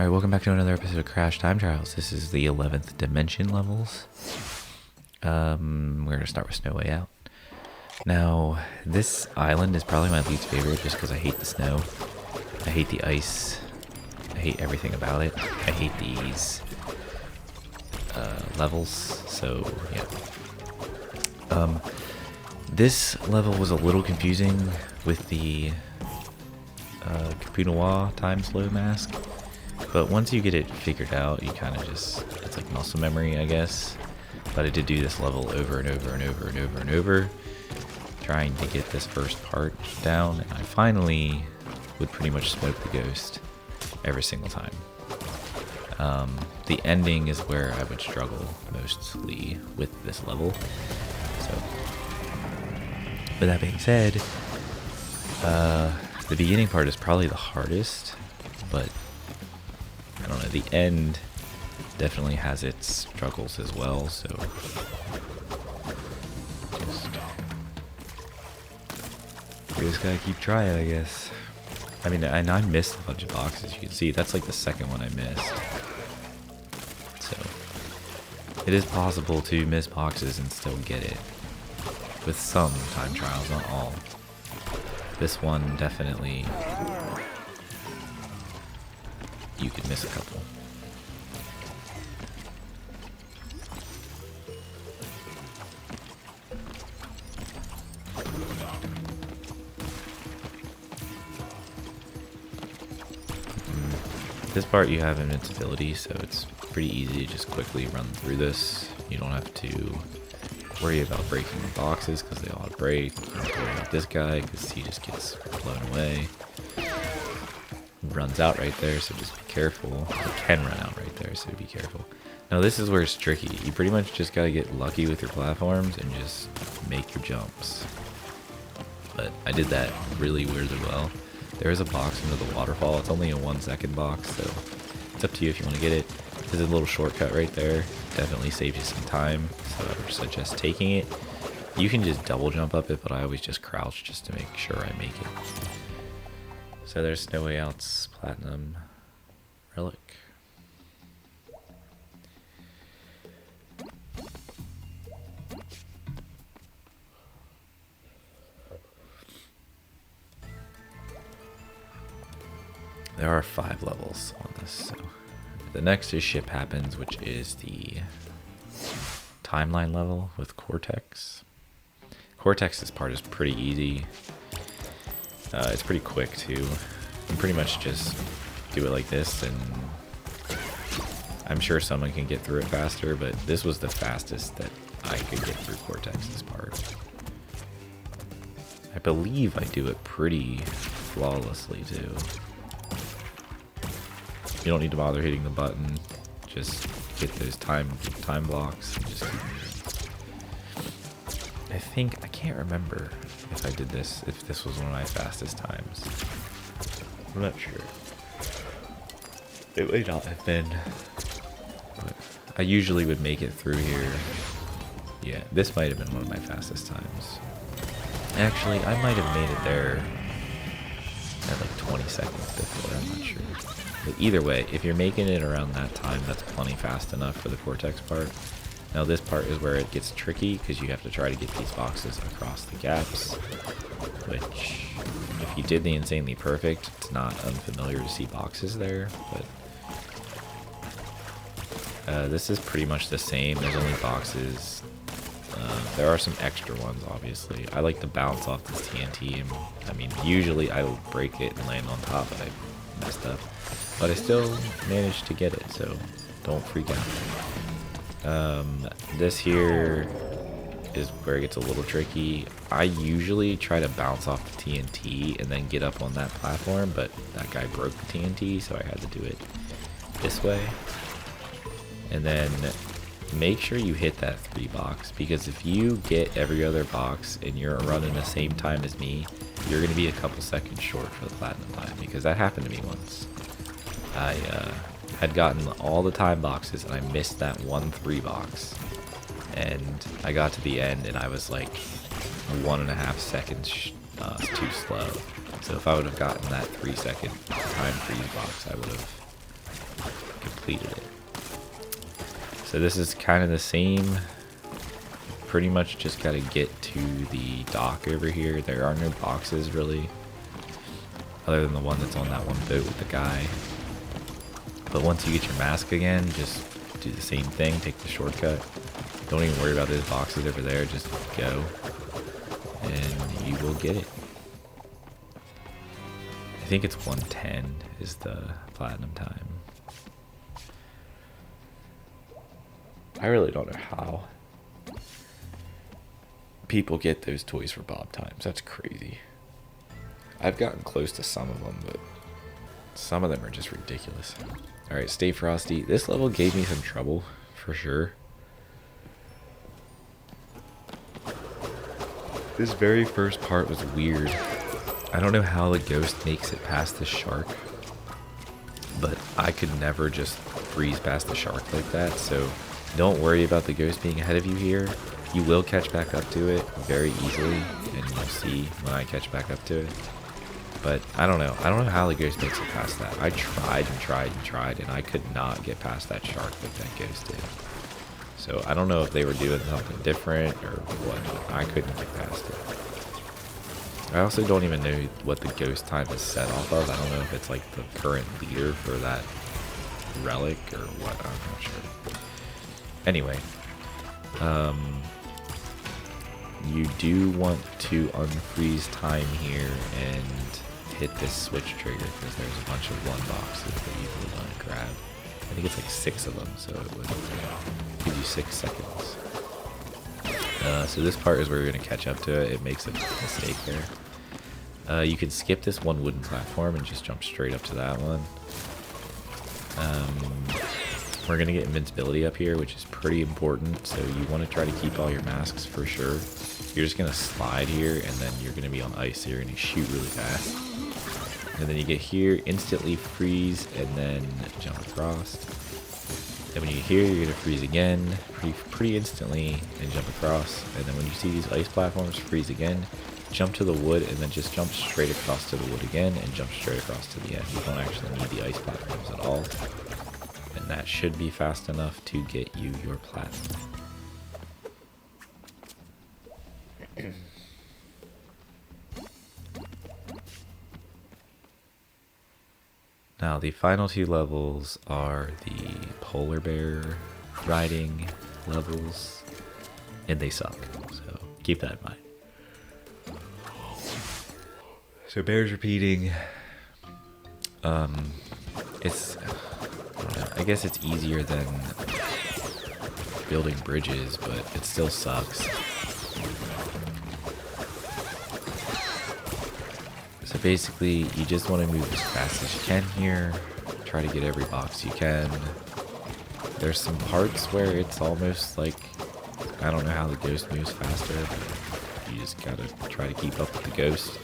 Alright, welcome back to another episode of Crash Time Trials. This is the 11th dimension levels. We're going to start with Snow Way Out. Now, this island is probably my least favorite just because I hate the snow. I hate the ice. I hate everything about it. I hate these levels, so yeah. This level was a little confusing with the Capunois time slow mask. But once you get it figured out, you kind of just, it's like muscle memory, I guess. But I did do this level over and over and over and over and over, trying to get this first part down, and I finally would pretty much smoke the ghost every single time. The ending is where I would struggle mostly with this level. So, with that being said, the beginning part is probably the hardest, but I don't know, the end definitely has its struggles as well, so we just gotta keep trying, I guess. I mean, and I missed a bunch of boxes, you can see, that's like the second one I missed. So, it is possible to miss boxes and still get it, with some time trials, not all. This one definitely, you could miss a couple. This part you have invincibility, so it's pretty easy to just quickly run through this. You don't have to worry about breaking the boxes because they all break. You don't have to worry about this guy because he just gets blown away. Runs out right there, so just be careful. It can run out right there, so be careful. Now this is where it's tricky. You pretty much just gotta get lucky with your platforms and just make your jumps. But I did that really weirdly well. There is a box under the waterfall. It's only a 1 second box, so it's up to you if you want to get it. There's a little shortcut right there. Definitely saves you some time, so I would suggest taking it. You can just double jump up it, but I always just crouch just to make sure I make it. So there's Snow Way Out's Platinum Relic. There are 5 levels on this, so the next is Ship Happens, which is the timeline level with Cortex. Cortex's part is pretty easy. It's pretty quick too. You can pretty much just do it like this, and I'm sure someone can get through it faster, but this was the fastest that I could get through Cortex's part. I believe I do it pretty flawlessly too. You don't need to bother hitting the button. Just get those time blocks and just keep moving. I can't remember if I did this, if this was one of my fastest times. I'm not sure. It may not have been. But I usually would make it through here. Yeah, this might have been one of my fastest times. Actually, I might have made it there at like 20 seconds before, I'm not sure. But either way, if you're making it around that time, that's plenty fast enough for the Cortex part. Now this part is where it gets tricky because you have to try to get these boxes across the gaps, which if you did the Insanely Perfect, it's not unfamiliar to see boxes there, but this is pretty much the same. There's only boxes. There are some extra ones, obviously. I like to bounce off this TNT, and I mean, usually I will break it and land on top, but I messed up. But I still managed to get it, so don't freak out. This here is where it gets a little tricky. I usually try to bounce off the TNT and then get up on that platform, but that guy broke the TNT, so I had to do it this way. And then make sure you hit that 3 box, because if you get every other box and you're running the same time as me, you're going to be a couple seconds short for the platinum time, because that happened to me once. I had gotten all the time boxes and I missed that 1-3 box, and I got to the end and I was like 1.5 seconds too slow. So if I would have gotten that 3-second time freeze box, I would have completed it. So this is kind of the same. Pretty much just got to get to the dock over here. There are no boxes really, other than the one that's on that one boat with the guy. But once you get your mask again, just do the same thing, take the shortcut. Don't even worry about those boxes over there, just go and you will get it. I think it's 110 is the platinum time. I really don't know how people get those toys for Bob times. That's crazy. I've gotten close to some of them, but some of them are just ridiculous. Alright, stay Frosty. This level gave me some trouble, for sure. This very first part was weird. I don't know how the ghost makes it past the shark, but I could never just breeze past the shark like that, so don't worry about the ghost being ahead of you here. You will catch back up to it very easily, and you'll see when I catch back up to it. But I don't know. I don't know how the ghost makes it past that. I tried and tried and tried, and I could not get past that shark like that ghost did. So I don't know if they were doing something different or what. I couldn't get past it. I also don't even know what the ghost time is set off of. I don't know if it's like the current leader for that relic or what. I'm not sure. Anyway, you do want to unfreeze time here and hit this switch trigger because there's a bunch of one boxes that you would want to grab. I think it's like 6 of them, so it would give you 6 seconds. So this part is where you're going to catch up to it. It makes a mistake there. You can skip this one wooden platform and just jump straight up to that one. We're going to get invincibility up here, which is pretty important, so you want to try to keep all your masks for sure. You're just going to slide here, and then you're going to be on ice, so you're going to shoot really fast. And then you get here, instantly freeze, and then jump across. Then when you get here, you're going to freeze again, pretty instantly, and jump across. And then when you see these ice platforms, freeze again, jump to the wood, and then just jump straight across to the wood again, and jump straight across to the end. You don't actually need the ice platforms at all. And that should be fast enough to get you your platinum. Now the final 2 levels are the polar bear riding levels, and they suck, so keep that in mind. So bears repeating, I guess it's easier than building bridges, but it still sucks. So basically, you just want to move as fast as you can here. Try to get every box you can. There's some parts where it's almost like, I don't know how the ghost moves faster, but you just gotta try to keep up with the ghost.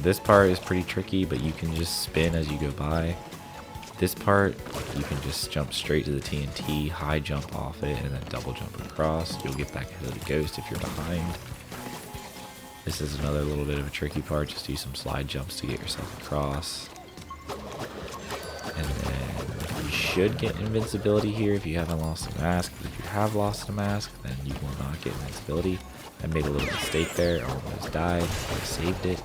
This part is pretty tricky, but you can just spin as you go by. This part, you can just jump straight to the TNT, high jump off it, and then double jump across. You'll get back ahead of the ghost if you're behind. This is another little bit of a tricky part. Just do some slide jumps to get yourself across. And then you should get invincibility here if you haven't lost a mask. But if you have lost a mask, then you will not get invincibility. I made a little mistake there. I almost died, but I saved it.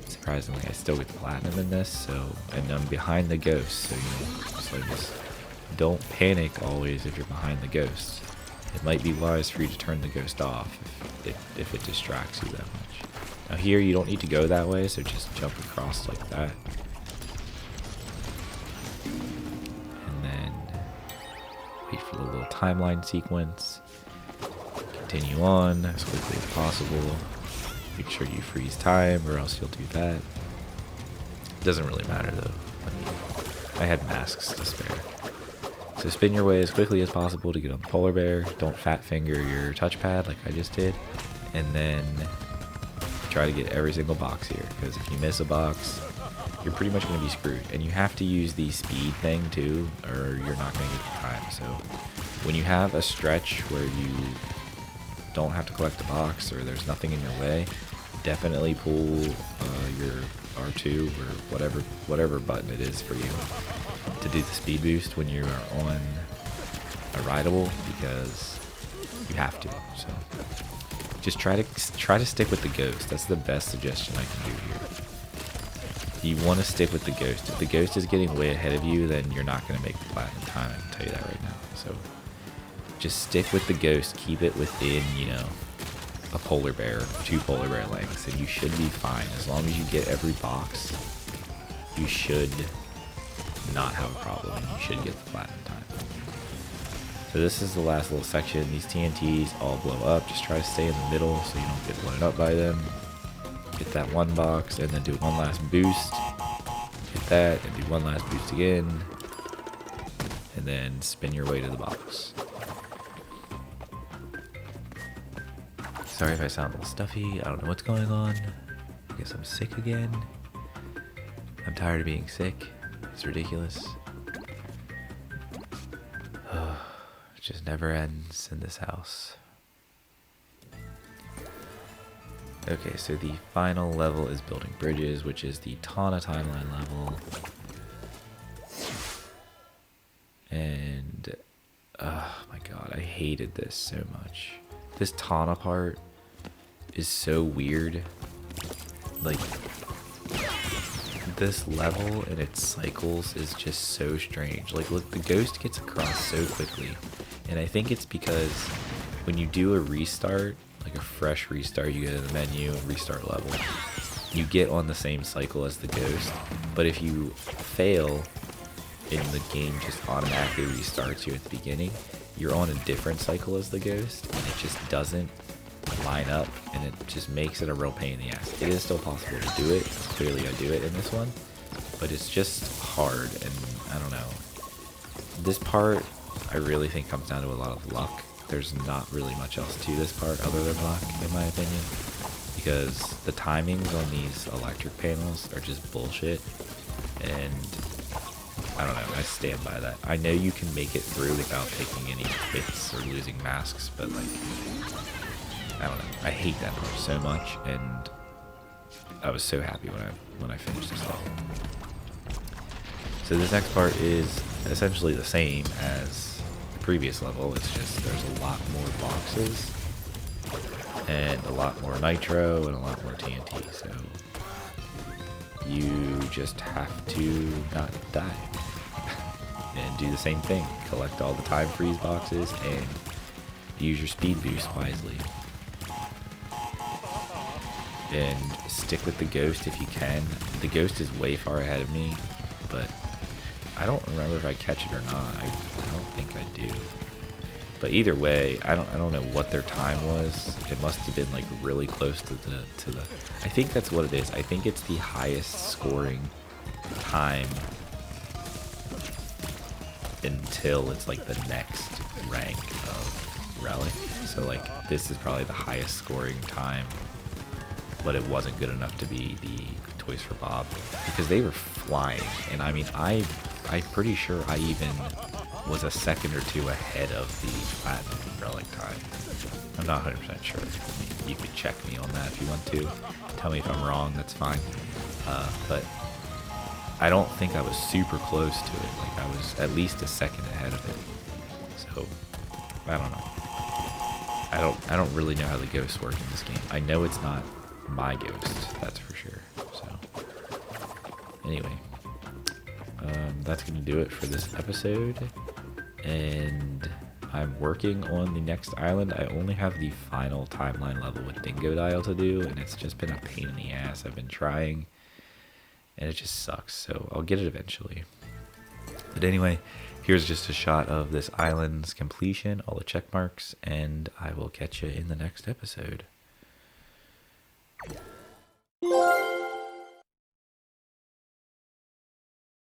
Surprisingly, I still get platinum in this, and I'm behind the ghost, so just don't panic always if you're behind the ghost. It might be wise for you to turn the ghost off if it distracts you that much. Now here, you don't need to go that way, so just jump across like that. And then wait for the little timeline sequence. Continue on as quickly as possible. Make sure you freeze time, or else you'll do that. Doesn't really matter though. I had masks to spare. So spin your way as quickly as possible to get on the polar bear. Don't fat finger your touchpad like I just did. And then try to get every single box here, because if you miss a box, you're pretty much going to be screwed. And you have to use the speed thing too, or you're not going to get the time. So when you have a stretch where you don't have to collect a box or there's nothing in your way, definitely pull your R2 or whatever button it is for you to do the speed boost when you are on a rideable, because you have to. So just try to stick with the ghost. That's the best suggestion I can do here. You want to stick with the ghost. If the ghost is getting way ahead of you, then you're not going to make the platinum time. I can tell you that right now. So just stick with the ghost. Keep it within, you know, a polar bear, 2 polar bear lengths, and you should be fine. As long as you get every box, you should not have a problem, and you should get the platinum time. So this is the last little section. These TNTs all blow up. Just try to stay in the middle so you don't get blown up by them. Get that one box, and then do one last boost. Hit that, and do one last boost again. And then spin your way to the box. Sorry if I sound a little stuffy. I don't know what's going on. I guess I'm sick again. I'm tired of being sick. It's ridiculous. It just never ends in this house. Okay, so the final level is building bridges, which is the Tana timeline level. And, oh my god, I hated this so much. This Tana part is so weird. Like, this level and its cycles is just so strange. Like, look, the ghost gets across so quickly. And I think it's because when you do a restart, like a fresh restart, you go to the menu and restart level, you get on the same cycle as the ghost. But if you fail, and the game just automatically restarts you at the beginning, you're on a different cycle as the ghost, and it just doesn't line up, and it just makes it a real pain in the ass. It is still possible to do it. Clearly I do it in this one, but it's just hard, and I don't know. This part, I really think comes down to a lot of luck. There's not really much else to this part other than luck, in my opinion, because the timings on these electric panels are just bullshit, and I don't know, I stand by that. I know you can make it through without taking any hits or losing masks, but like, I don't know, I hate that part so much, and I was so happy when I finished this level. So this next part is essentially the same as the previous level, it's just there's a lot more boxes, and a lot more nitro, and a lot more TNT, so you just have to not die. And do the same thing. Collect all the time freeze boxes and use your speed boost wisely. And stick with the ghost if you can. The ghost is way far ahead of me, but I don't remember if I catch it or not. I don't think I do. But either way, I don't know what their time was. It must have been like really close to the I think that's what it is. I think it's the highest scoring time until it's like the next rank of Relic. So like this is probably the highest scoring time, but it wasn't good enough to be the Toys for Bob because they were flying. And I mean, I'm pretty sure I even was a second or two ahead of the Platinum Relic time. I'm not 100% sure. I mean, you could check me on that if you want to. Tell me if I'm wrong, that's fine. But I don't think I was super close to it. Like, I was at least a second ahead of it. So, I don't know. I don't really know how the ghosts work in this game. I know it's not my ghost, that's for sure. So, anyway. That's going to do it for this episode. And I'm working on the next island. I only have the final timeline level with Dingo Dial to do, and it's just been a pain in the ass. I've been trying, and it just sucks. So I'll get it eventually. But anyway, here's just a shot of this island's completion, all the check marks, and I will catch you in the next episode.